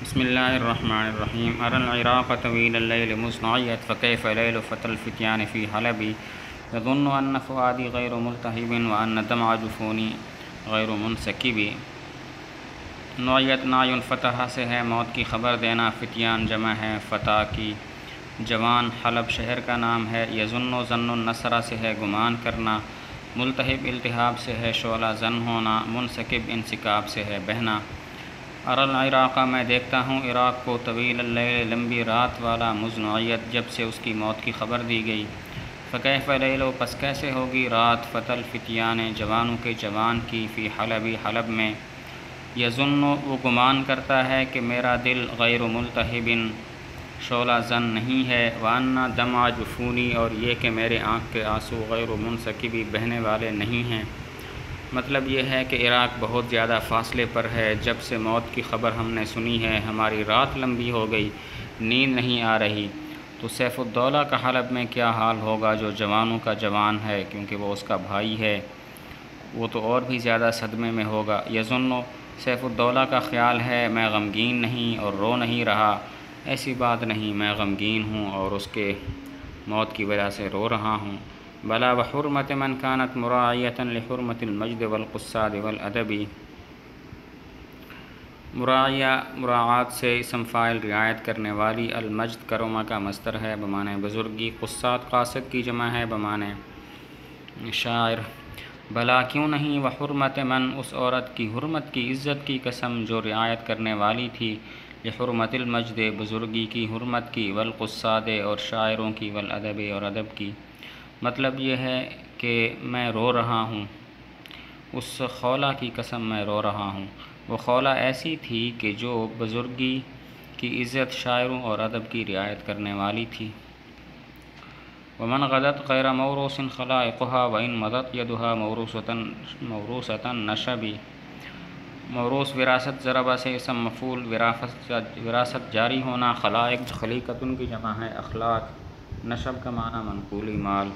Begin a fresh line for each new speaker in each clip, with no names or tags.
بسم اللہ الرحمن الرحیم ارى العراق طویل اللیل مصنعیت فکیف لیل فتى الفتیان فی حلبی یظن ان فؤادی غیر ملتہب وان دمع جفونی غیر منسکب۔ نوعیت نعی فتح سے ہے موت کی خبر دینا، فتیان جمع ہے فتح کی جوان، حلب شہر کا نام ہے۔ یظن و ظن النصر سے ہے گمان کرنا، ملتہب التہاب سے ہے شعلہ زن ہونا، منسکب انسکاب سے ہے بہنا۔ ارى العراق میں دیکھتا ہوں عراق کو، طویل اللیل لمبی رات والا، مصنعیت جب سے اس کی موت کی خبر دی گئی۔ فکیف لیل پس کیسے ہوگی رات، فتى الفتیان جوانوں کے جوان کی، فی حلبی حلب میں۔ یظن وہ گمان کرتا ہے کہ میرا دل غیر ملتہب شعلہ زن نہیں ہے، وان دمع جفونی اور یہ کہ میرے آنکھ کے آنسو غیر منسکب بہنے والے نہیں ہیں۔ مطلب یہ ہے کہ عراق بہت زیادہ فاصلے پر ہے، جب سے موت کی خبر ہم نے سنی ہے ہماری رات لمبی ہو گئی، نیند نہیں آ رہی۔ تو سیف الدولہ کا حلب میں کیا حال ہوگا جو جوانوں کا جوان ہے، کیونکہ وہ اس کا بھائی ہے، وہ تو اور بھی زیادہ صدمے میں ہوگا۔ یظن سیف الدولہ کا خیال ہے میں غمگین نہیں اور رو نہیں رہا، ایسی بات نہیں، میں غمگین ہوں اور اس کے موت کی وجہ سے رو رہا ہوں۔ بلا وحرمت من كانت مراعیۃ لحرمت المجد والقصاد والادب۔ مراعیہ مراعات سے اسم فاعل رعایت کرنے والی، المجد کرما کا مصدر ہے بمعنی بزرگی، قصاد قاصد کی جمع ہے بمعنی شاعر۔ بلا کیوں نہیں، وحرمت من اس عورت کی، حرمت کی عزت کی قسم جو رعایت کرنے والی تھی، لحرمت المجد بزرگی کی حرمت کی، والقصاد اور شاعروں کی، والادب اور ادب کی۔ مطلب یہ ہے کہ میں رو رہا ہوں، اس خولہ کی قسم میں رو رہا ہوں، وہ خولہ ایسی تھی کہ جو بزرگی کی عزت، شاعروں اور ادب کی رعایت کرنے والی تھی۔ ومن غدت غیر موروث خلائقها وان مضت يدها موروثة نشبی۔ موروث وراثت ضربہ سے اسم مفعول، وراثت جاری ہونا، خلائق خلیقتن کی جمع ہے اخلاق، نشب کا معنی منقولی مال۔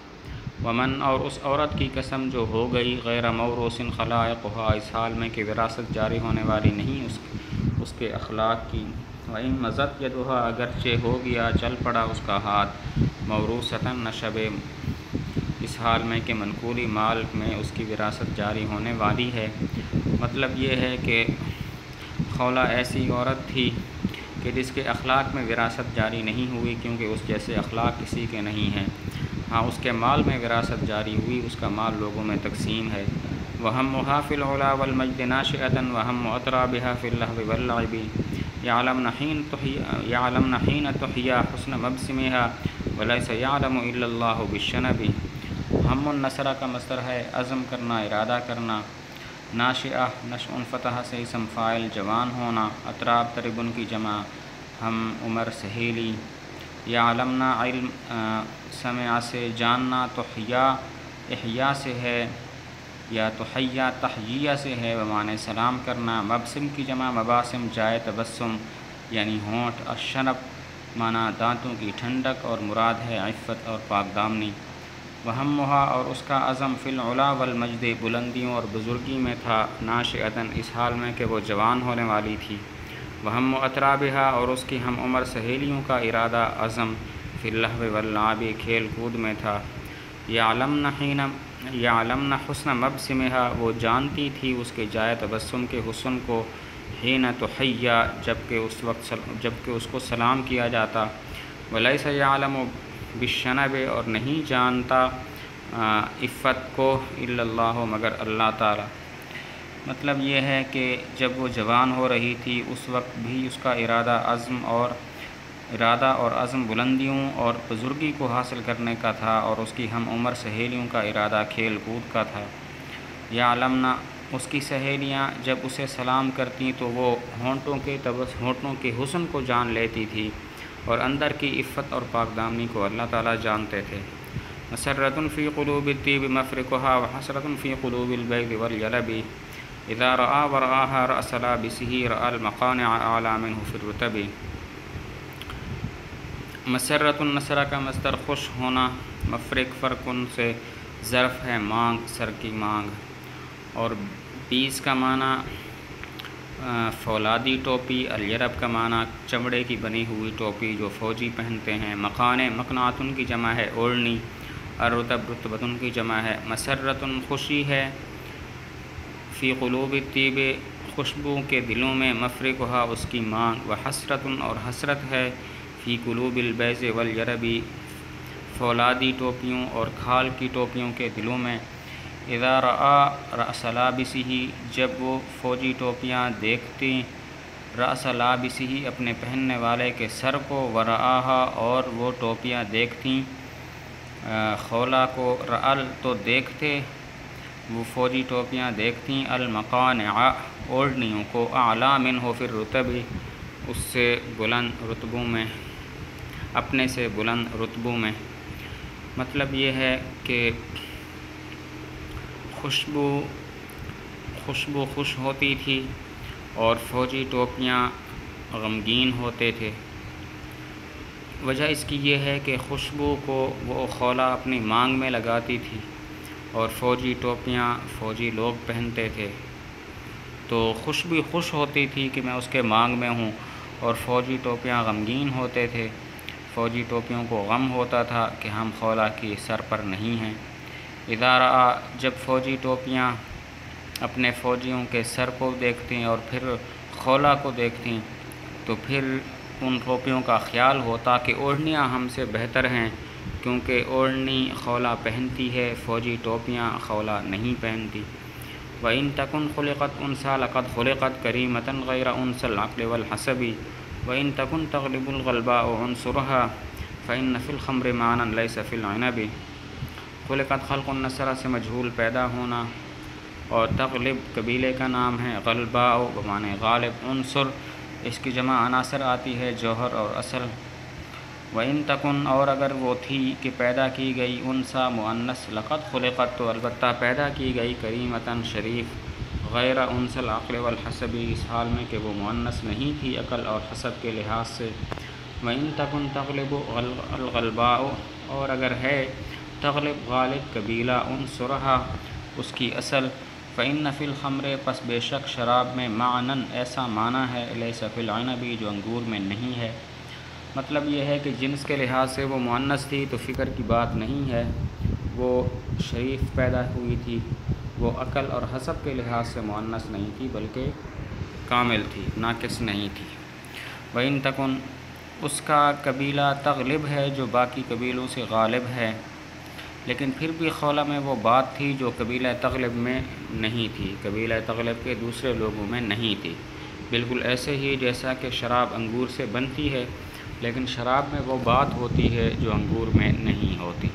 ومن اور اس عورت کی قسم جو ہو گئی، غیر موروث خلائقها اس حال میں کہ وراثت جاری ہونے والی نہیں اس کے اخلاق کی، وان مضت یدها اگرچہ ہو گیا چل پڑا اس کا ہاتھ، موروثة نشب اس حال میں کہ منقولی مال میں اس کی وراثت جاری ہونے والی ہے۔ مطلب یہ ہے کہ خولہ ایسی عورت تھی کہ جس کے اخلاق میں وراثت جاری نہیں ہوئی، کیونکہ اس جیسے اخلاق کسی کے نہیں ہیں۔ ہاں اس کے مال میں وراثت جاری ہوئی، اس کا مال لوگوں میں تقسیم ہے۔ وہمها فی العلا والمجد ناشئة وہم اطرابها فی اللہو واللعب، یعلمن حین تحیا حسن مبسمها ولیس یعلم الا اللہ بالشنب۔ ہم النصر کا مصدر ہے عزم کرنا، ارادہ کرنا، ناشئہ نشء فتح سے اسم فاعل جوان ہونا، اطراب تربن کی جمع، ہم عمر سہیلی، یعلمنا علم سمع سے جاننا، تحیا احیا سے ہے یا تحیا تحییہ سے ہے بمعنی سلام کرنا، مبسم کی جمع مباسم جائے تبسم یعنی ہونٹ، الشنب معنی دانتوں کی ٹھنڈک اور مراد ہے عفت اور پاک دامنی۔ وہمہا اور اس کا عزم فی العلا والمجد بلندیوں اور بزرگی میں تھا، ناشئۃً اس حال میں کہ وہ جوان ہونے والی تھی، وہم اطرابہا اور اس کی ہم عمر سہیلیوں کا ارادہ عزم، فی اللہو واللعب کھیل کود میں تھا، یعلمن حسن مبسمہا وہ جانتی تھی اس کے جائے تبسم کے حسن کو، حین تحیا جبکہ اس کو سلام کیا جاتا، ولیس یعلم بالشنب اور نہیں جانتا عفت کو، الا اللہ مگر اللہ تعالی۔ مطلب یہ ہے کہ جب وہ جوان ہو رہی تھی اس وقت بھی اس کا ارادہ اور عزم بلندیوں اور بزرگی کو حاصل کرنے کا تھا، اور اس کی ہم عمر سہیلیوں کا ارادہ کھیل کود کا تھا۔ یعلمنا اس کی سہیلیاں جب اسے سلام کرتیں تو وہ ہونٹوں کے حسن کو جان لیتی تھی، اور اندر کی عفت اور پاک دامنی کو اللہ تعالیٰ جانتے تھے۔ مسرۃ فی قلوب الطیب مفرقها وحسرۃ فی قلوب البیض والجلب، اذا رأى ورآها رأس لابسه رأى المقانع اعلی منه فی الرتب۔ مسرۃ النصر کا مصدر خوش ہونا، مفرق فرقن سے ظرف ہے مانگ، سر کی مانگ، اور بیس کا معنی فولادی ٹوپی، الیرب کا معنی چمڑے کی بنی ہوئی ٹوپی جو فوجی پہنتے ہیں۔ مقان، مقنعتن کی جمع ہے اوڑھنی۔ الرطب، رطبتن کی جمع ہے۔ مسرتن، خوشی ہے۔ فی قلوب الطیب، خوشبو کے دلوں میں، مفرقہا اس کی مانگ، وحسرتن اور حسرت ہے، فی قلوب البیض والیربی فولادی ٹوپیوں اور کھال کی ٹوپیوں کے دلوں میں۔ اذا رآ رأس لابسہ، جب وہ فوجی ٹوپیاں دیکھتی، رأس لابسہ اپنے پہننے والے کے سر کو، ورآہا اور وہ ٹوپیاں دیکھتیں خولا کو، رأل تو دیکھتے، وہ فوجی ٹوپیاں دیکھتیں، المقانع اوڑھنیوں کو، اعلیٰ منہ فی الرتب اس سے بلند رتبوں میں، اپنے سے بلند رتبوں میں۔ مطلب یہ ہے کہ خوشبو خوش ہوتی تھی اور فوجی ٹوپیاں غمگین ہوتے تھے۔ وجہ اس کی یہ ہے کہ خوشبو کو وہ خولا اپنی مانگ میں لگاتی تھی اور فوجی ٹوپیاں فوجی لوگ پہنتے تھے، تو خوشبو خوش ہوتی تھی کہ میں اس کے مانگ میں ہوں، اور فوجی ٹوپیاں غمگین ہوتے تھے، فوجی ٹوپیوں کو غم ہوتا تھا کہ ہم خولا کی سر پر نہیں ہیں۔ اذا رآ، جب فوجی ٹوپیاں اپنے فوجیوں کے سر کو دیکھتیں اور پھر خولا کو دیکھتیں، تو پھر ان ٹوپیوں کا خیال ہوتا کہ اوڑھنیاں ہم سے بہتر ہیں، کیونکہ اوڑھنی خولا پہنتی ہے، فوجی ٹوپیاں خولا نہیں پہنتی۔ وَإِن تَكُنْ خُلِقَتْ أُنْثَىٰ لَقَدْ خُلِقَتْ كَرِيمَةً غَيْرَ أُنْثَى الْعَقْلِ وَالْحَسَبِ وَإِن تَكُنْ تَغْلِبُ الْغَلْبَاءُ عُنْصُرَهَا فَإِنَّ فِي الْخَمْرِ مَعْنًى لَيْسَ فِي الْعِنَبِ۔ خلقت، خلق النصرہ سے مجہول پیدا ہونا، اور تغلب قبیلے کا نام ہے، غلباء بمعنی غالب، عنصر اس کی جمع عناصر آتی ہے، جوہر اور اصل۔ وَإِن تَكُنْ اور اگر وہ تھی کہ پیدا کی گئی، انثیٰ مؤنث، لقد خلقت تو البتہ پیدا کی گئی، کریمتاً شریف، غیر انثیٰ العقل والحسب اس حال میں کہ وہ مؤنث نہیں تھی عقل اور حسب کے لحاظ سے۔ وَإِن تَكُنْ تغلب الغلباء اور اگر ہے تغلب غالب قبیلہ، عنصرها اس کی اصل، فإن فی الخمر پس بے شک شراب میں، معنًا ایسا معنی ہے، لیس فی العنب جو انگور میں نہیں ہے۔ مطلب یہ ہے کہ جنس کے لحاظ سے وہ مؤنث تھی تو فکر کی بات نہیں ہے، وہ شریف پیدا ہوئی تھی، وہ عقل اور حسب کے لحاظ سے مؤنث نہیں تھی بلکہ کامل تھی، ناقص نہیں تھی۔ وَإِن تَكُنْ اس کا قبیلہ تغلب ہے جو باقی قبیلوں سے غالب ہے، لیکن پھر بھی خولا میں وہ بات تھی جو قبیلہ تغلب میں نہیں تھی، قبیلہ تغلب کے دوسرے لوگوں میں نہیں تھی۔ بالکل ایسے ہی جیسا کہ شراب انگور سے بنتی ہے، لیکن شراب میں وہ بات ہوتی ہے جو انگور میں نہیں ہوتی۔